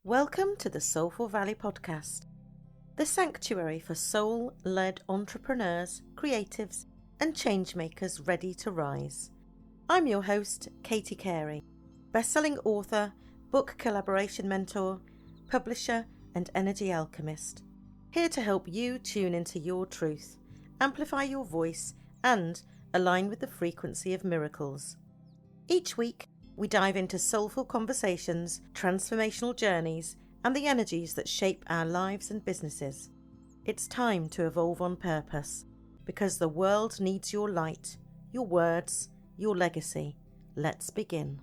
Welcome to the Soulful Valley podcast, the sanctuary for soul-led entrepreneurs, creatives, and changemakers ready to rise. I'm your host, Katie Carey, best-selling author, book collaboration mentor, publisher, and energy alchemist, here to help you tune into your truth, amplify your voice, and align with the frequency of miracles. Each week, we dive into soulful conversations, transformational journeys, and the energies that shape our lives and businesses. It's time to evolve on purpose, because the world needs your light, your words, your legacy. Let's begin.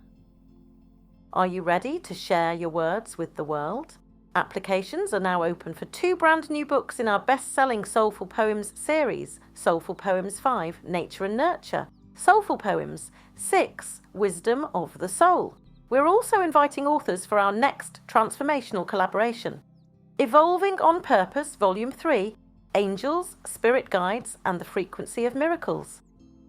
Are you ready to share your words with the world? Applications are now open for 2 brand new books in our best-selling Soulful Poems series, Soulful Poems 5, Nature and Nurture, Soulful Poems 6, Wisdom of the Soul. We're also inviting authors for our next transformational collaboration, Evolving on Purpose, Volume 3, Angels, Spirit Guides, and the Frequency of Miracles.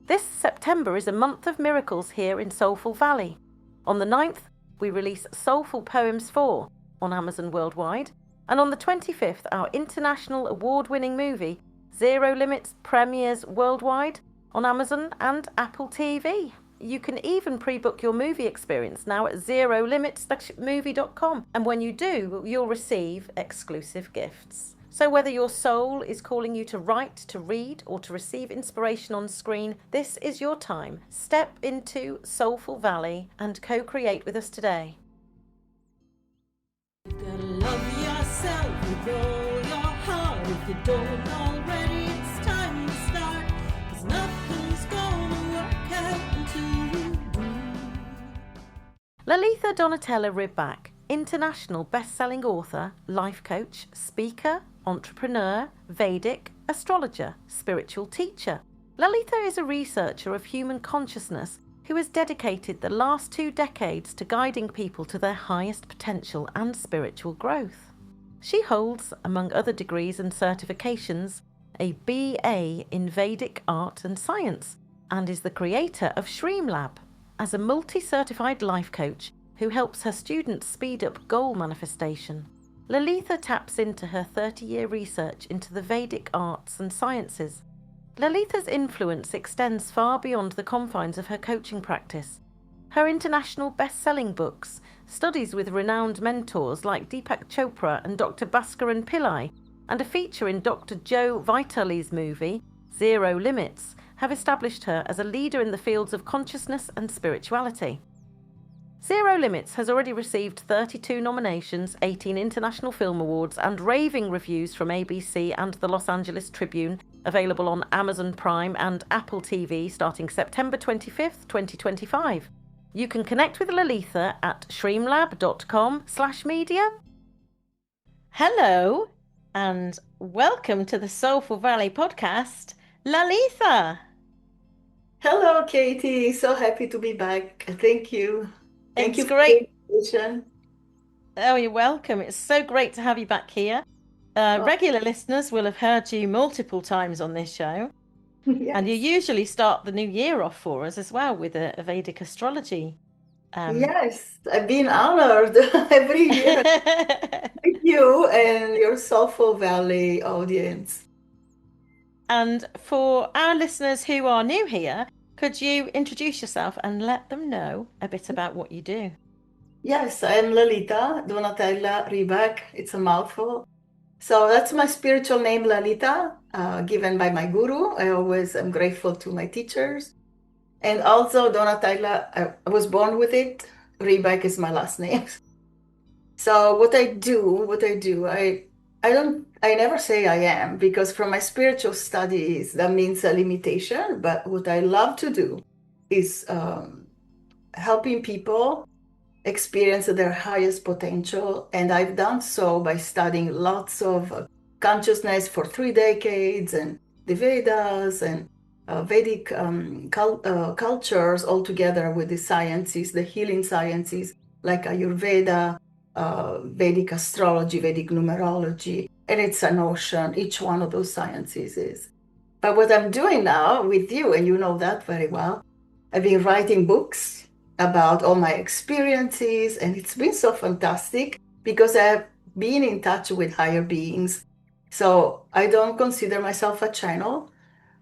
This September is a month of miracles here in Soulful Valley. On the 9th, we release Soulful Poems 4 on Amazon worldwide, and on the 25th, our international award-winning movie, Zero Limits, premieres worldwide on Amazon and Apple TV. You can even pre-book your movie experience now at zerolimits-movie.com. And when you do, you'll receive exclusive gifts. So whether your soul is calling you to write, to read, or to receive inspiration on screen, this is your time. Step into Soulful Valley and co-create with us today. You gotta love yourself with all your heart. If you don't already, it's time to start. 'Cause nothing's gonna work out until you do. Lalitha Donatella Riback, international best-selling author, life coach, speaker, entrepreneur, Vedic, astrologer, spiritual teacher. Lalitha is a researcher of human consciousness who has dedicated the last 2 decades to guiding people to their highest potential and spiritual growth. She holds, among other degrees and certifications, a BA in Vedic art and science, and is the creator of Streamlab as a multi-certified life coach who helps her students speed up goal manifestation. Lalitha taps into her 30-year research into the Vedic arts and sciences. Lalitha's influence extends far beyond the confines of her coaching practice. Her international best-selling books, studies with renowned mentors like Deepak Chopra and Dr. Bhaskaran Pillai, and a feature in Dr. Joe Vitale's movie, Zero Limits, have established her as a leader in the fields of consciousness and spirituality. Zero Limits has already received 32 nominations, 18 International Film Awards, and raving reviews from ABC and the Los Angeles Tribune, available on Amazon Prime and Apple TV starting September 25th, 2025. You can connect with Lalitha at streamlab.com/media. Hello, and welcome to the Soulful Valley podcast, Lalitha. Hello, Katie. So happy to be back. Thank you. Thank you It's for great. the invitation. Oh, you're welcome. It's so great to have you back here. Regular listeners will have heard you multiple times on this show, and you Yes. usually start the new year off for us as well with a Vedic astrology. Yes, I've been honored every year with you and your Soulful Valley audience. And for our listeners who are new here, could you introduce yourself and let them know a bit about what you do? Yes, I am Lalitha Donatella Riback. It's a mouthful. So that's my spiritual name, Lalitha, given by my guru. I always am grateful to my teachers. And also Donatella, I was born with it. Riback is my last name. So what I do, I never say I am, because from my spiritual studies, that means a limitation. But what I love to do is helping people experience their highest potential. And I've done so by studying lots of consciousness for 3 decades, and the Vedas and Vedic cultures all together with the sciences, the healing sciences like Ayurveda, Vedic astrology, Vedic numerology, and it's an ocean, each one of those sciences is. But what I'm doing now with you, and you know that very well, I've been writing books about all my experiences, and it's been so fantastic because I've been in touch with higher beings. So I don't consider myself a channel.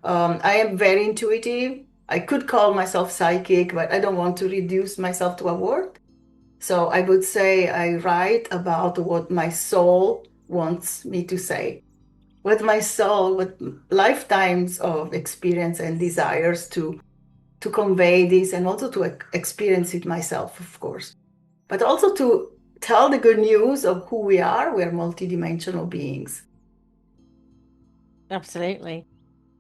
I am very intuitive. I could call myself psychic, but I don't want to reduce myself to a word. So I would say I write about what my soul wants me to say. With my soul, with lifetimes of experience and desires to convey this, and also to experience it myself, of course, but also to tell the good news of who we are. We're multidimensional beings. Absolutely.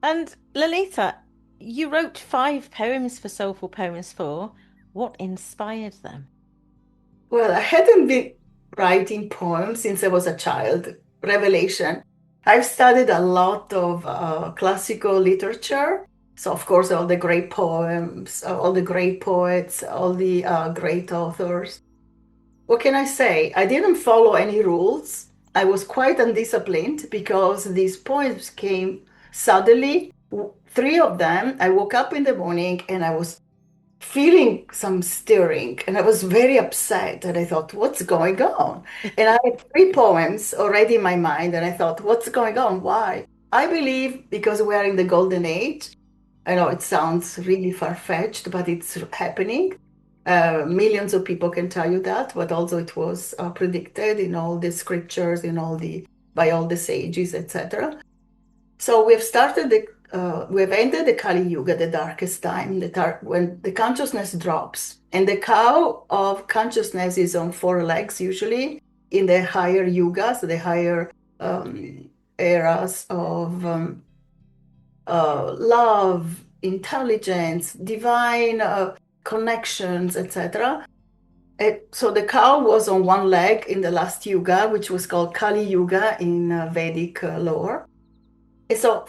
And Lalitha, you wrote 5 poems for Soulful Poems 4. What inspired them? Well, I hadn't been writing poems since I was a child. Revelation. I've studied a lot of classical literature. So, of course, all the great poems, all the great poets, all the great authors. What can I say? I didn't follow any rules. I was quite undisciplined because these poems came suddenly. 3 of them, I woke up in the morning and I was feeling some stirring, and I was very upset, and I thought, what's going on? And I had 3 poems already in my mind, and I thought, what's going on? Why? I believe because we are in the golden age. I know it sounds really far-fetched, but it's happening. Millions of people can tell you that, but also it was predicted in all the scriptures, by all the sages, etc. So we've ended the Kali Yuga, the darkest time, when the consciousness drops. And the cow of consciousness is on 4 legs, usually, in the higher yugas, the higher eras of love, intelligence, divine connections, etc. So the cow was on 1 leg in the last yuga, which was called Kali Yuga in Vedic lore. And so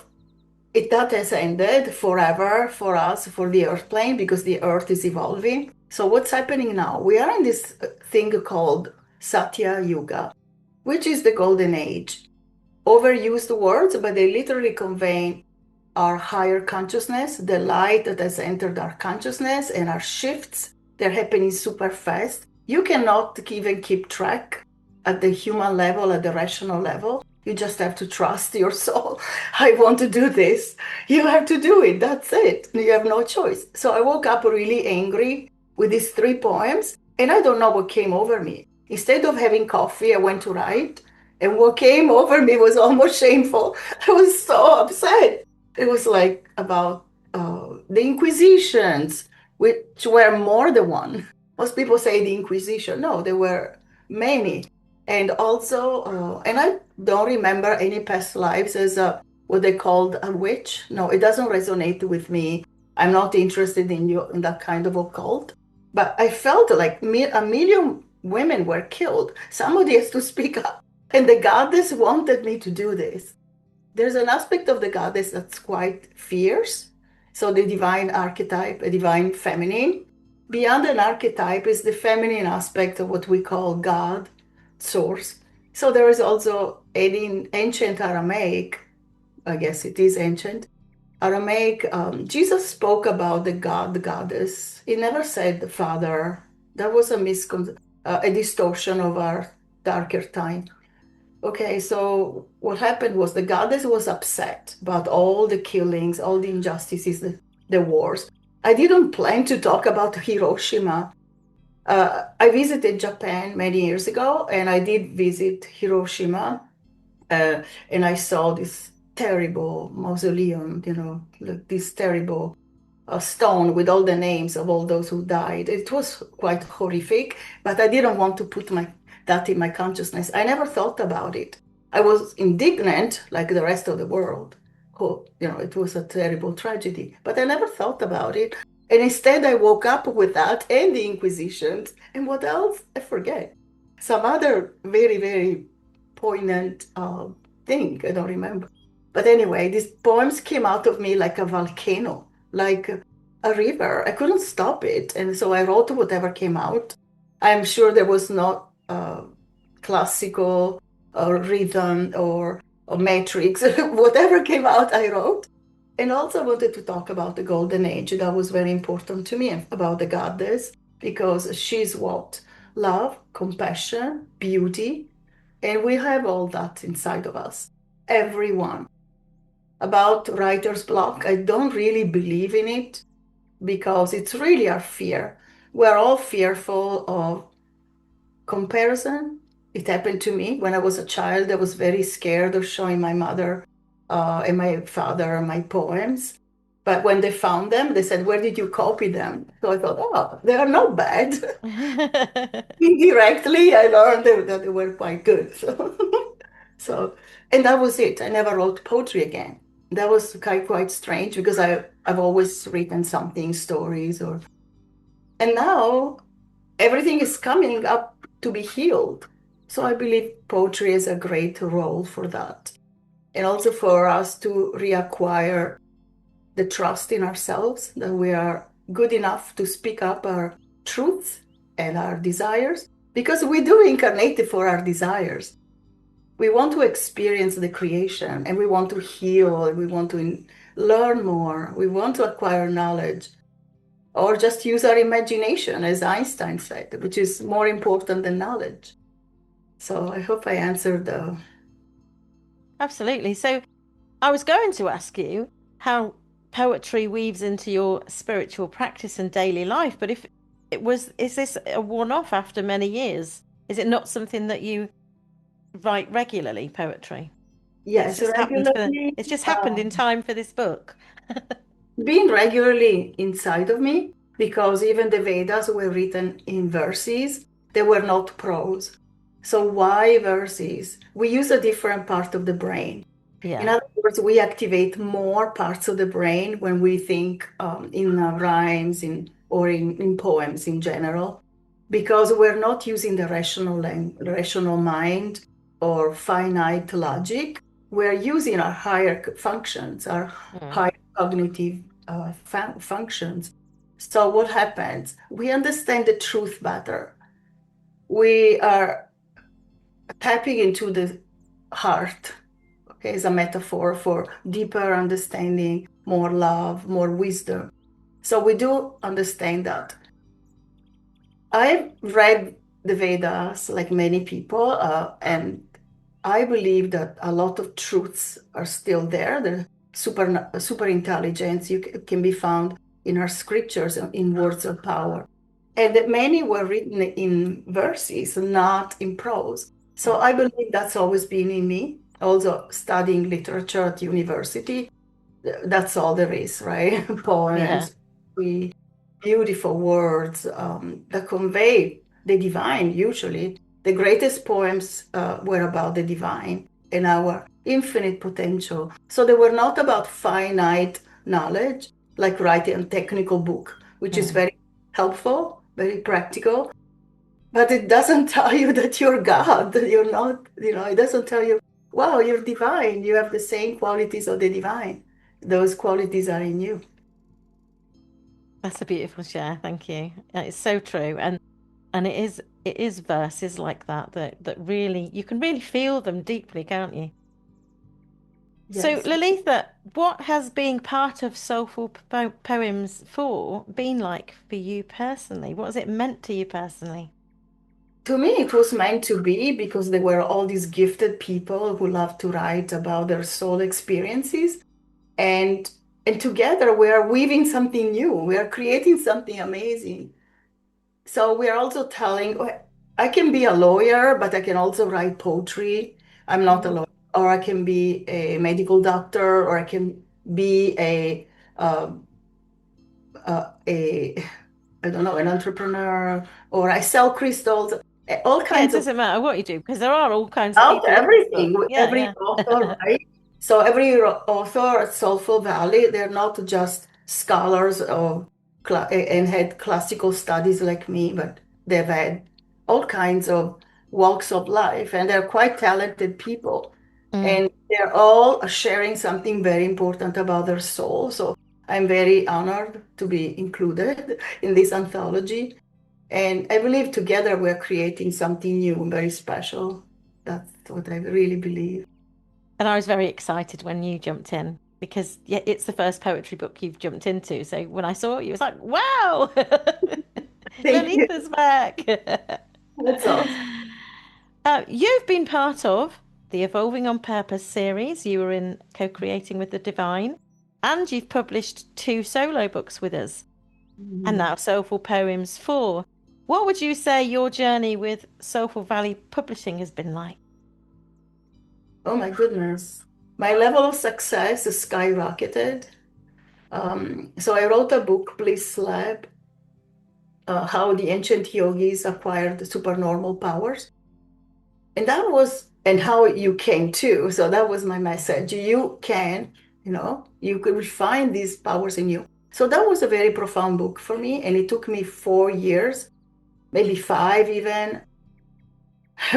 that has ended forever for us, for the earth plane, because the earth is evolving. So what's happening now? We are in this thing called Satya Yuga, which is the golden age. Overused words, but they literally convey our higher consciousness, the light that has entered our consciousness, and our shifts. They're happening super fast. You cannot even keep track at the human level, at the rational level. You just have to trust your soul. I want to do this. You have to do it. That's it. You have no choice. So I woke up really angry with these 3 poems, and I don't know what came over me. Instead of having coffee, I went to write, and what came over me was almost shameful. I was so upset. It was like about the Inquisitions, which were more than one. Most people say the Inquisition. No, there were many. And also, and I don't remember any past lives as what they called a witch. No, it doesn't resonate with me. I'm not interested in that kind of occult. But I felt like a million women were killed. Somebody has to speak up. And the goddess wanted me to do this. There's an aspect of the goddess that's quite fierce. So the divine archetype, a divine feminine. Beyond an archetype is the feminine aspect of what we call God, source. So there is also in ancient Aramaic, I guess it is ancient Aramaic, Jesus spoke about the God, the goddess. He never said the Father. That was a distortion of our darker time. Okay, so what happened was the goddess was upset about all the killings, all the injustices, the wars. I didn't plan to talk about Hiroshima. I visited Japan many years ago, and I did visit Hiroshima, and I saw this terrible mausoleum, this terrible stone with all the names of all those who died. It was quite horrific, but I didn't want to put that in my consciousness. I never thought about it. I was indignant like the rest of the world. It was a terrible tragedy, but I never thought about it. And instead I woke up with that and the Inquisitions. And what else? I forget. Some other very, very poignant thing. I don't remember. But anyway, these poems came out of me like a volcano, like a river. I couldn't stop it. And so I wrote whatever came out. I'm sure there was not classical rhythm or matrix. Whatever came out, I wrote. And also I wanted to talk about the golden age. That was very important to me, about the goddess, because she's what love, compassion, beauty, and we have all that inside of us, everyone. About writer's block, I don't really believe in it because it's really our fear. We're all fearful of comparison. It happened to me when I was a child. I was very scared of showing my mother and my father my poems. But when they found them, they said, "Where did you copy them?" So I thought, oh, they are not bad. Indirectly, I learned that they were quite good. So, and that was it. I never wrote poetry again. That was quite strange because I've always written something, stories, and now everything is coming up to be healed. So I believe poetry is a great role for that. And also for us to reacquire the trust in ourselves that we are good enough to speak up our truths and our desires, because we do incarnate for our desires. We want to experience the creation and we want to heal and we want to learn more. We want to acquire knowledge or just use our imagination, as Einstein said, which is more important than knowledge. So I hope I answered the... Absolutely. So I was going to ask you how poetry weaves into your spiritual practice and daily life, but if it was, is this a one-off after many years? Is it not something that you write regularly, poetry? Yes, regularly. It's just happened in time for this book. Being regularly inside of me, because even the Vedas were written in verses, they were not prose. So why verses? We use a different part of the brain. Yeah. In other words, we activate more parts of the brain when we think in rhymes or in poems in general, because we're not using the rational mind or finite logic. We're using our higher functions, our higher cognitive functions. So what happens? We understand the truth better. We are tapping into the heart, okay, as a metaphor for deeper understanding, more love, more wisdom. So we do understand that. I've read the Vedas like many people, and I believe that a lot of truths are still there. The super intelligence can be found in our scriptures, in words of power. And that many were written in verses, not in prose. So I believe that's always been in me. Also studying literature at university, that's all there is, right? Poems, beautiful words that convey the divine. Usually the greatest poems were about the divine and our infinite potential. So they were not about finite knowledge, like writing a technical book, which is very helpful, very practical. But it doesn't tell you that you're God. You're not, it doesn't tell you, wow, you're divine. You have the same qualities of the divine. Those qualities are in you. That's a beautiful share. Thank you. It's so true. And it is verses like that really, you can really feel them deeply, can't you? Yes. So Lalitha, what has being part of Soulful Poems been like for you personally? What has it meant to you personally? To me, it was meant to be, because there were all these gifted people who love to write about their soul experiences. And together we are weaving something new. We are creating something amazing. So we are also telling, I can be a lawyer, but I can also write poetry. I'm not a lawyer. Or I can be a medical doctor, or I can be I don't know, an entrepreneur, or I sell crystals. All kinds it doesn't matter what you do, because there are all kinds of people. Everything. Every author, right? So every author at Soulful Valley, they're not just scholars and had classical studies like me, but they've had all kinds of walks of life, and they're quite talented people. And they're all sharing something very important about their soul. So I'm very honored to be included in this anthology. And I believe together we're creating something new and very special. That's what I really believe. And I was very excited when you jumped in, because it's the first poetry book you've jumped into. So when I saw you, it was like, wow, Lalitha's back. That's awesome. You've been part of the Evolving on Purpose series. You were in Co-Creating with the Divine, and you've published 2 solo books with us, and now Soulful Poems 4. What would you say your journey with Soulful Valley Publishing has been like? Oh my goodness. My level of success is skyrocketed. So I wrote a book, Bliss Lab, how the ancient yogis acquired supernormal powers. And and how you can too. So that was my message. You can, you could refine these powers in you. So that was a very profound book for me. And it took me 4 years, maybe 5 even,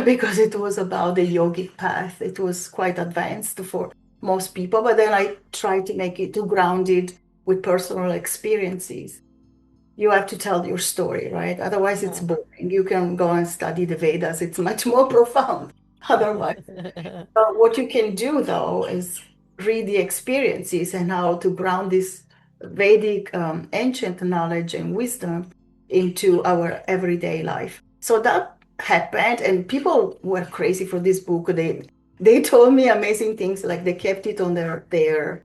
because it was about the yogic path. It was quite advanced for most people, but then I tried to make it too grounded with personal experiences. You have to tell your story, right? Otherwise, it's boring. You can go and study the Vedas. It's much more profound otherwise. What you can do, though, is read the experiences and how to ground this Vedic ancient knowledge and wisdom into our everyday life. So that happened, and people were crazy for this book. They told me amazing things, like they kept it on their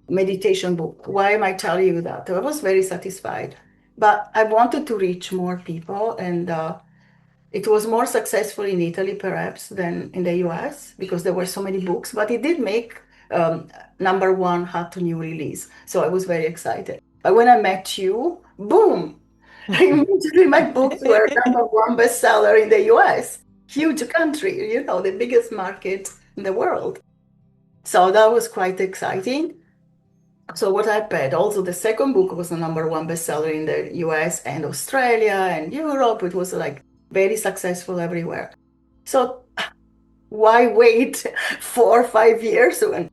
meditation book. Why am I telling you that? I was very satisfied. But I wanted to reach more people, and it was more successful in Italy, perhaps, than in the US because there were so many books. But it did make #1 hot new release. So I was very excited. But when I met you, boom, immediately my books were #1 bestseller in the US. Huge country, the biggest market in the world. So that was quite exciting. So what happened, also the second book was the #1 bestseller in the US and Australia and Europe. It was like very successful everywhere. So why wait 4 or 5 years? And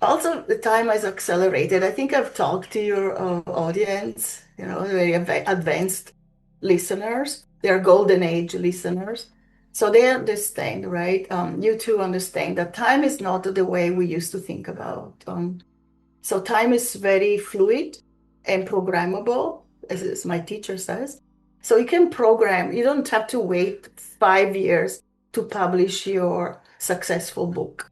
also the time has accelerated. I think I've talked to your audience, very advanced listeners. They're golden age listeners. So they understand, right? You too understand that time is not the way we used to think about. So time is very fluid and programmable, as my teacher says. So you can program. You don't have to wait 5 years to publish your successful book.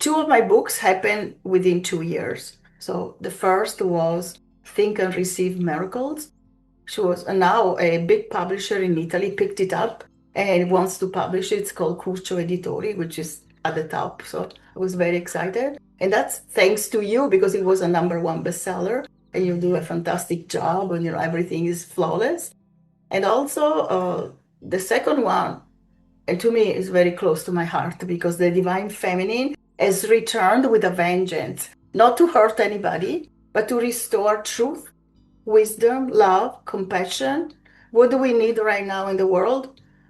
2 of my books happened within 2 years. So the first was Think and Receive Miracles. She was now a big publisher in Italy, picked it up and wants to publish it. It's called Curcio Editori, which is at the top. So I was very excited. And that's thanks to you, because it was a #1 bestseller and you do a fantastic job and everything is flawless. And also the second one, and to me is very close to my heart, because the Divine Feminine has returned with a vengeance, not to hurt anybody, but to restore truth, wisdom, love, compassion. What do we need right now in the world?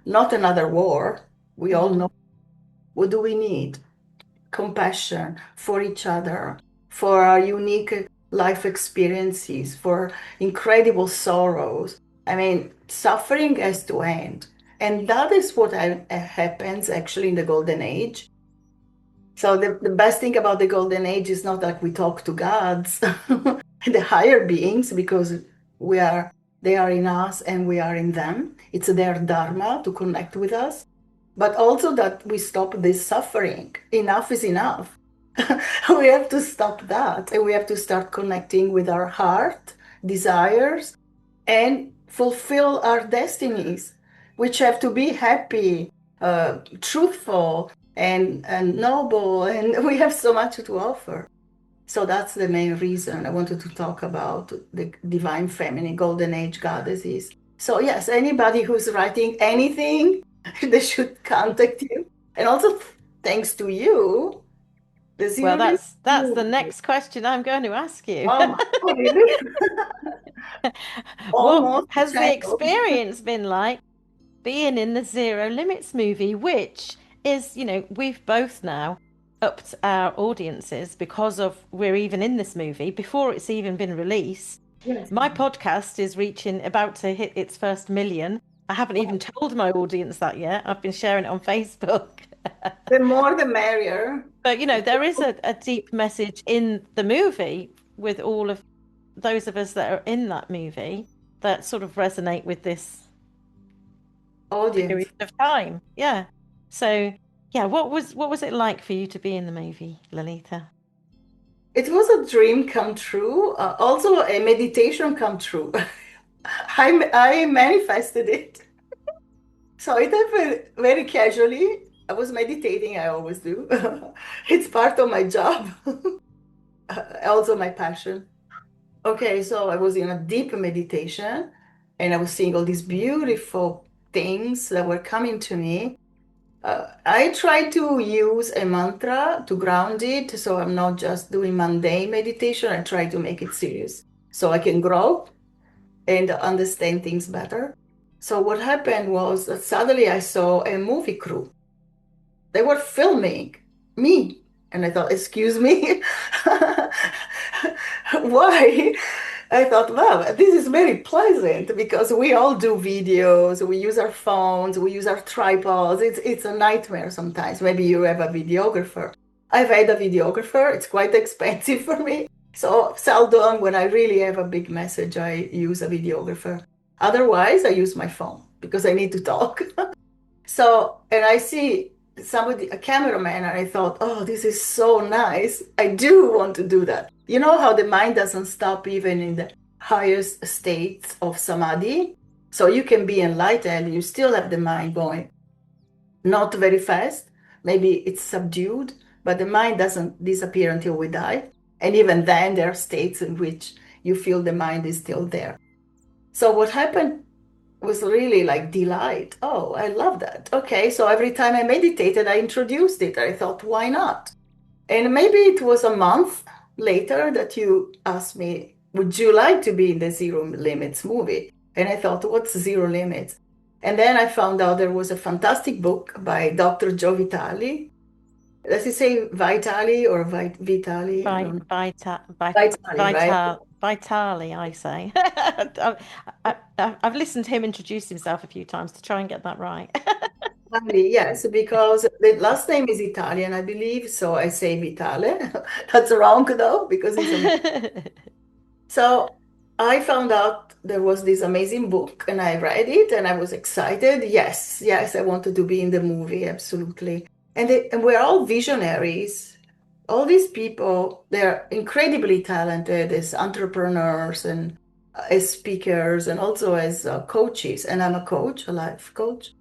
Not another war. We all know. What do we need? Compassion for each other, for our unique life experiences, for incredible sorrows. I mean, suffering has to end. And that is what happens actually in the Golden Age. So the best thing about the Golden Age is not like we talk to gods, the higher beings, because they are in us and we are in them. It's their dharma to connect with us. But also that we stop this suffering. Enough is enough. We have to stop that, and we have to start connecting with our heart, desires, and fulfill our destinies, which have to be happy, truthful, and noble, and we have so much to offer. So that's the main reason I wanted to talk about the Divine Feminine, Golden Age goddesses. So yes, anybody who's writing anything, they should contact you. And also thanks to you. Well, that's the next question I'm going to ask you. Oh, really? What has the experience been like being in the Zero Limits movie, which is, we've both now upped our audiences because of we're even in this movie before it's even been released. Yes. My podcast is about to hit its first million. I haven't even told my audience that yet. I've been sharing it on Facebook. The more the merrier. But, there is a deep message in the movie with all of those of us that are in that movie that sort of resonate with this audience. period of time. Yeah. So, yeah, what was it like for you to be in the movie, Lalitha? It was a dream come true, also a meditation come true. I manifested it. So it happened very casually. I was meditating, I always do. It's part of my job, also my passion. Okay, so I was in a deep meditation and I was seeing all these beautiful things that were coming to me. I try to use a mantra to ground it, so I'm not just doing mundane meditation. I try to make it serious so I can grow and understand things better. So what happened was that suddenly I saw a movie crew. They were filming me. And I thought, excuse me, why? I thought, wow, this is very pleasant because we all do videos, we use our phones, we use our tripods. It's a nightmare sometimes. Maybe you have a videographer. I've had a videographer. It's quite expensive for me. So seldom when I really have a big message, I use a videographer. Otherwise, I use my phone because I need to talk. So, and I see somebody, a cameraman, and I thought, oh, this is so nice. I do want to do that. You know how the mind doesn't stop even in the highest states of samadhi? So you can be enlightened, you still have the mind going, not very fast. Maybe it's subdued, but the mind doesn't disappear until we die. And even then, there are states in which you feel the mind is still there. So what happened was really like delight. Oh, I love that. Okay, so every time I meditated, I introduced it. I thought, why not? And maybe it was a month later that you asked me, would you like to be in the Zero Limits movie? And I thought, what's Zero Limits? And then I found out there was a fantastic book by Dr. Joe Vitale. Does it say Vitale or Vitale? I don't know. Vitale, right? Vitali, I say. I've listened to him introduce himself a few times to try and get that right. Vitale, yes, because the last name is Italian, I believe, so I say Vitale. That's wrong though, because he's a... So I found out there was this amazing book and I read it and I was excited. Yes, I wanted to be in the movie, absolutely. And we're all visionaries. All these people, they're incredibly talented as entrepreneurs and as speakers and also as coaches. And I'm a coach, a life coach,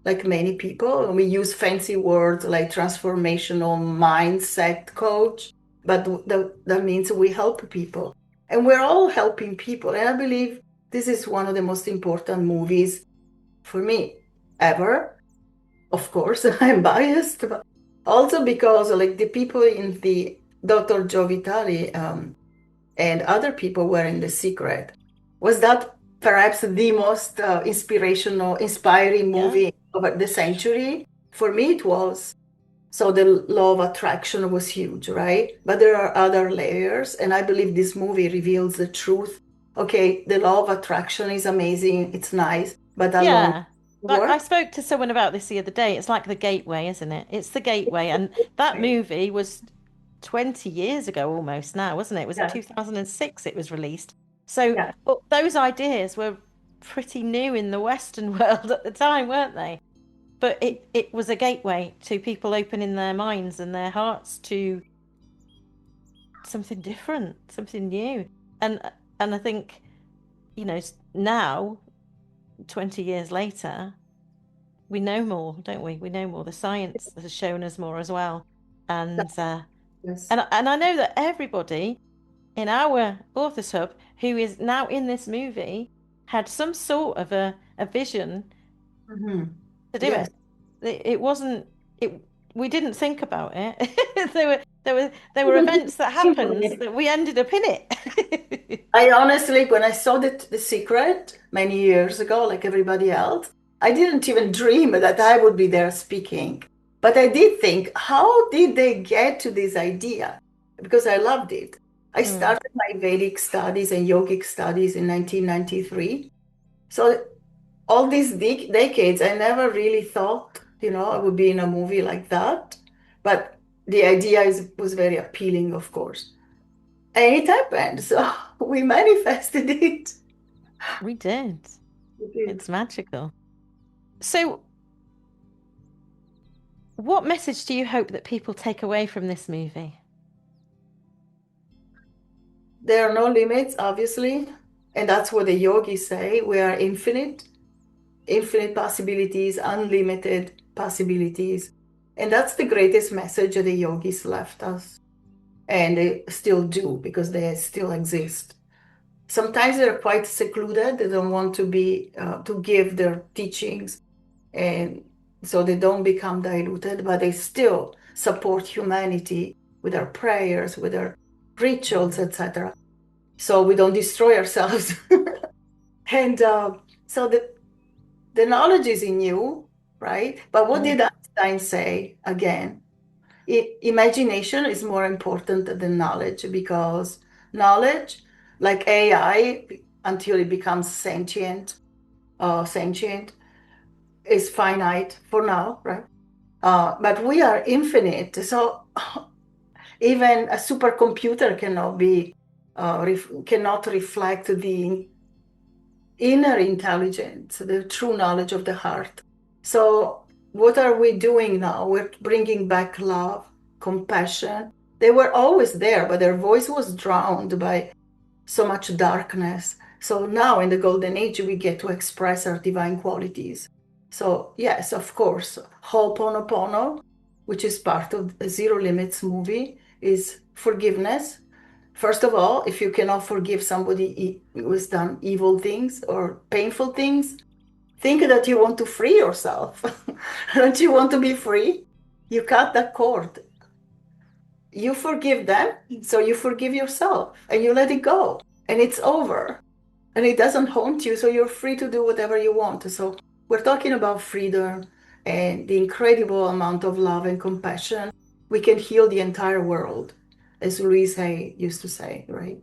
like many people. And we use fancy words like transformational mindset coach, but that means we help people. And we're all helping people. And I believe this is one of the most important movies for me ever. Of course, I'm biased, but also because like the people in the Dr. Joe Vitale and other people were in The Secret. Was that perhaps the most inspiring movie of the century? For me, it was. So the law of attraction was huge, right? But there are other layers, and I believe this movie reveals the truth. Okay, the law of attraction is amazing, it's nice, but alone. Like I spoke to someone about this the other day. It's like the gateway, isn't it? It's the gateway. And that movie was 20 years ago almost now, wasn't it? It was in 2006 it was released. So those ideas were pretty new in the Western world at the time, weren't they? But it was a gateway to people opening their minds and their hearts to something different, something new. And I think, now 20 years later, we know more, don't we? We know more. The science has shown us more as well. And and I know that everybody in our Authors Hub who is now in this movie had some sort of a vision to do it. It wasn't we didn't think about it. there were events that happened that we ended up in it. I honestly, when I saw The Secret many years ago, like everybody else, I didn't even dream that I would be there speaking. But I did think, how did they get to this idea? Because I loved it. I started my Vedic studies and yogic studies in 1993. So all these decades, I never really thought, I would be in a movie like that. But the idea was very appealing, of course. And it happened. So we manifested it. We did. It's magical. So what message do you hope that people take away from this movie? There are no limits, obviously, and that's what the yogis say. We are infinite, infinite possibilities, unlimited possibilities. And that's the greatest message that the yogis left us. And they still do because they still exist. Sometimes they're quite secluded. They don't want to be to give their teachings, and so they don't become diluted, but they still support humanity with their prayers, with their rituals, etc. So we don't destroy ourselves. And so the knowledge is in you, right? But what did Einstein say again? Imagination is more important than knowledge, because knowledge, like AI, until it becomes sentient, is finite for now, right? But we are infinite, so even a supercomputer cannot reflect the inner intelligence, the true knowledge of the heart. So what are we doing now? We're bringing back love, compassion. They were always there, but their voice was drowned by so much darkness. So now in the golden age, we get to express our divine qualities. So yes, of course, Ho'oponopono, which is part of the Zero Limits movie, is forgiveness. First of all, if you cannot forgive somebody who has done evil things or painful things, think that you want to free yourself. Don't you want to be free? You cut that cord. You forgive them, so you forgive yourself and you let it go, and it's over. And it doesn't haunt you, so you're free to do whatever you want. So we're talking about freedom and the incredible amount of love and compassion. We can heal the entire world, as Louise Hay used to say, right?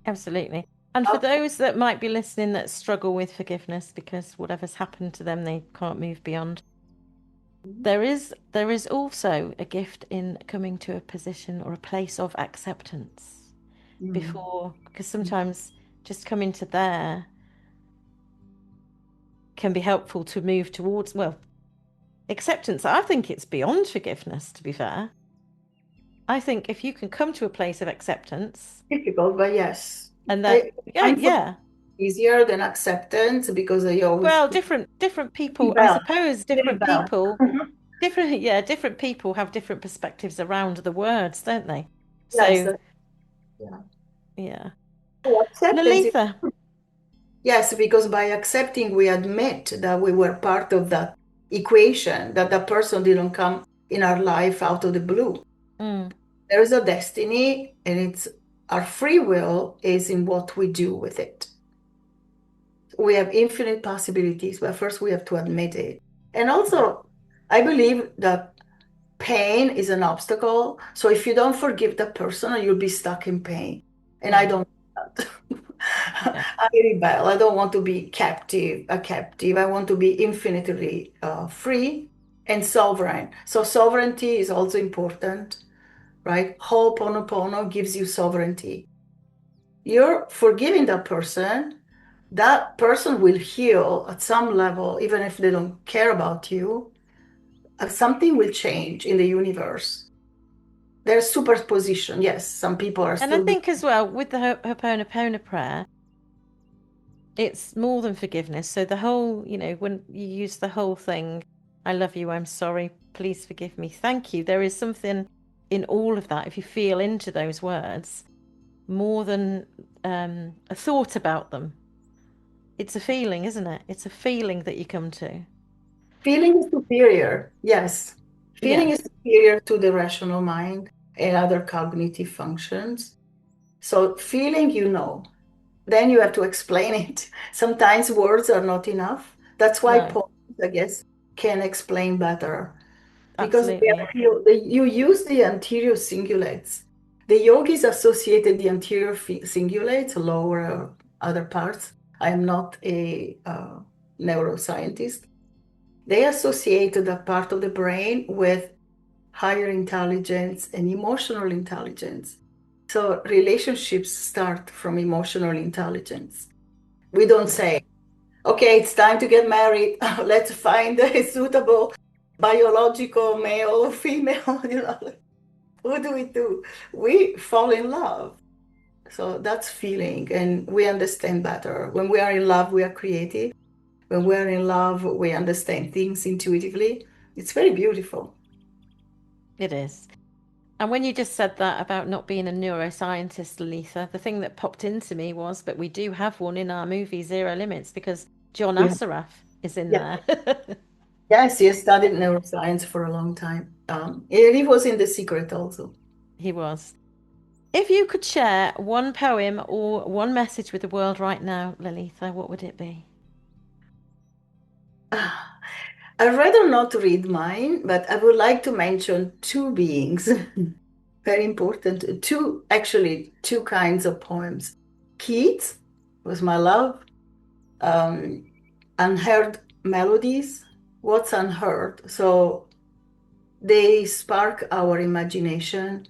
Absolutely. And for those that might be listening that struggle with forgiveness because whatever's happened to them, they can't move beyond. There is also a gift in coming to a position or a place of acceptance before, because sometimes just coming to there can be helpful to move towards, well, acceptance. I think it's beyond forgiveness, to be fair. I think if you can come to a place of acceptance, Difficult, but yes. and that easier than acceptance, because they always different people, I suppose, different people have different perspectives around the words, don't they? So yeah. Lalitha. Yes, because by accepting, we admit that we were part of that equation, that that person didn't come in our life out of the blue. There is a destiny, and it's our free will is in what we do with it. We have infinite possibilities, but first we have to admit it. And also, I believe that pain is an obstacle. So if you don't forgive the person, you'll be stuck in pain. And I don't want that. I rebel. I don't want to be a captive. I want to be infinitely free and sovereign. So sovereignty is also important, right? Ho'oponopono gives you sovereignty. You're forgiving that person will heal at some level, even if they don't care about you. Something will change in the universe. There's superposition. Yes, some people are still. And I think as well with the Ho'oponopono prayer, it's more than forgiveness. So the whole, when you use the whole thing, I love you, I'm sorry, please forgive me, thank you. There is something in all of that, if you feel into those words, more than a thought about them. It's a feeling, isn't it? It's a feeling that you come to. Feeling is superior, yes. Feeling is superior to the rational mind and other cognitive functions. So feeling, then you have to explain it. Sometimes words are not enough. That's why poems, I guess, can explain better. Because you use the anterior cingulates. The yogis associated the anterior cingulates, lower other parts. I am not a neuroscientist. They associated that part of the brain with higher intelligence and emotional intelligence. So relationships start from emotional intelligence. We don't say, okay, it's time to get married. Let's find a suitable biological male or female. What do? We fall in love. So that's feeling, and we understand better. When we are in love, we are creative. When we're in love, we understand things intuitively. It's very beautiful. It is. And when you just said that about not being a neuroscientist, Lalitha, the thing that popped into me was, but we do have one in our movie Zero Limits, because John Yeah. Assaraf is in Yeah. there. Yes, he studied neuroscience for a long time. He was in The Secret also. He was. If you could share one poem or one message with the world right now, Lalitha, what would it be? I'd rather not read mine, but I would like to mention two beings. Very important. Two kinds of poems. Keats was my love. Unheard melodies. What's unheard? So they spark our imagination.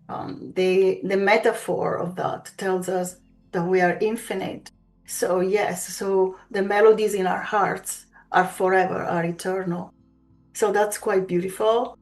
The metaphor of that tells us that we are infinite. So yes, so the melodies in our hearts are forever, are eternal. So that's quite beautiful.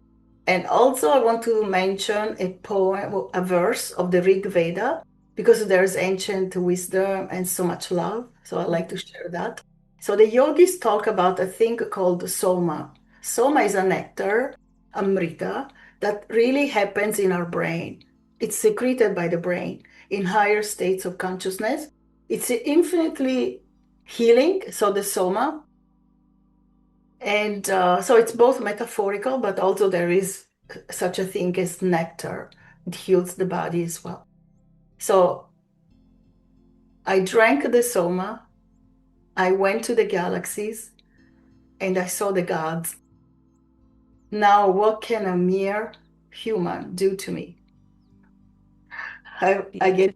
And also I want to mention a poem, a verse of the Rig Veda, because there's ancient wisdom and so much love. So I like to share that. So the yogis talk about a thing called soma. Soma is a nectar, amrita, that really happens in our brain. It's secreted by the brain in higher states of consciousness. It's infinitely healing, so the soma. And so it's both metaphorical, but also there is such a thing as nectar. It heals the body as well. So I drank the soma, I went to the galaxies, and I saw the gods. Now, what can a mere human do to me? I get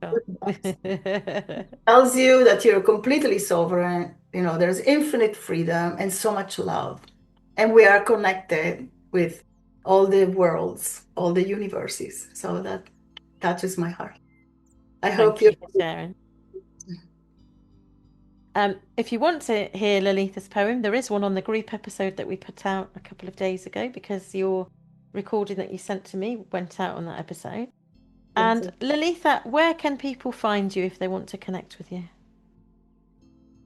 tells you that you're completely sovereign. There's infinite freedom and so much love. And we are connected with all the worlds, all the universes. So that touches my heart. I hope you for sharing. If you want to hear Lalitha's poem, there is one on the group episode that we put out a couple of days ago, because your recording that you sent to me went out on that episode. And Lalitha, where can people find you if they want to connect with you?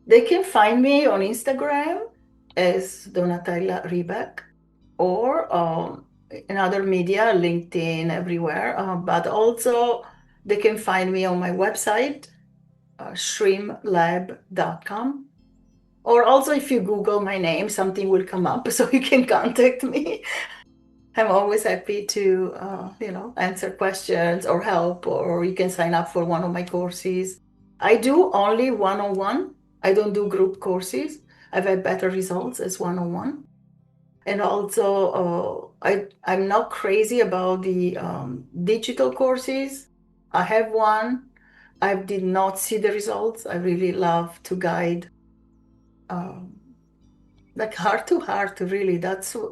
They can find me on Instagram as Donatella Riback, or in other media, LinkedIn, everywhere. But also they can find me on my website, shrimlab.com. Or also if you Google my name, something will come up, so you can contact me. I'm always happy to, answer questions or help, or you can sign up for one of my courses. I do only one-on-one. I don't do group courses. I've had better results as one-on-one. And also, I'm not crazy about the digital courses. I have one. I did not see the results. I really love to guide, like heart to heart, really.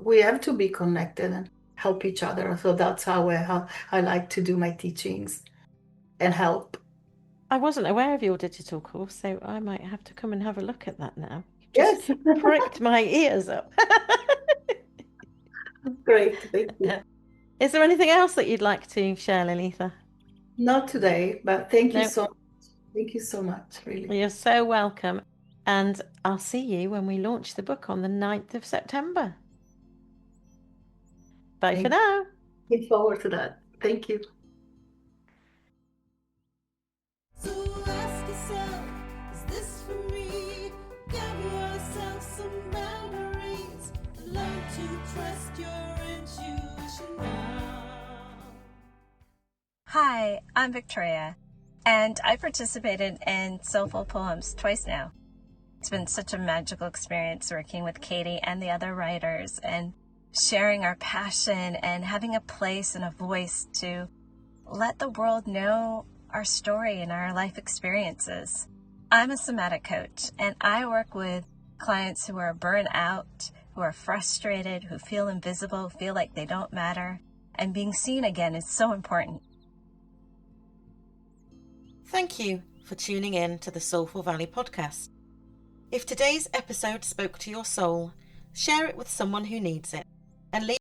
We have to be connected and help each other. So that's how I like to do my teachings and help. I wasn't aware of your digital course, so I might have to come and have a look at that now. Yes. Pricked my ears up. Great, thank you. Is there anything else that you'd like to share, Lalitha? Not today, but thank you so much. Thank you so much, really. You're so welcome. And I'll see you when we launch the book on the 9th of September. Bye for now. Looking forward to that. Thank you. So ask yourself, is this for me? Give yourself some boundaries. Learn to trust your intuition now. Hi, I'm Victoria, and I participated in Soulful Poems twice now. It's been such a magical experience working with Katie and the other writers and sharing our passion and having a place and a voice to let the world know our story and our life experiences. I'm a somatic coach, and I work with clients who are burnt out, who are frustrated, who feel invisible, feel like they don't matter, and being seen again is so important. Thank you for tuning in to the Soulful Valley podcast. If today's episode spoke to your soul, share it with someone who needs it, and leave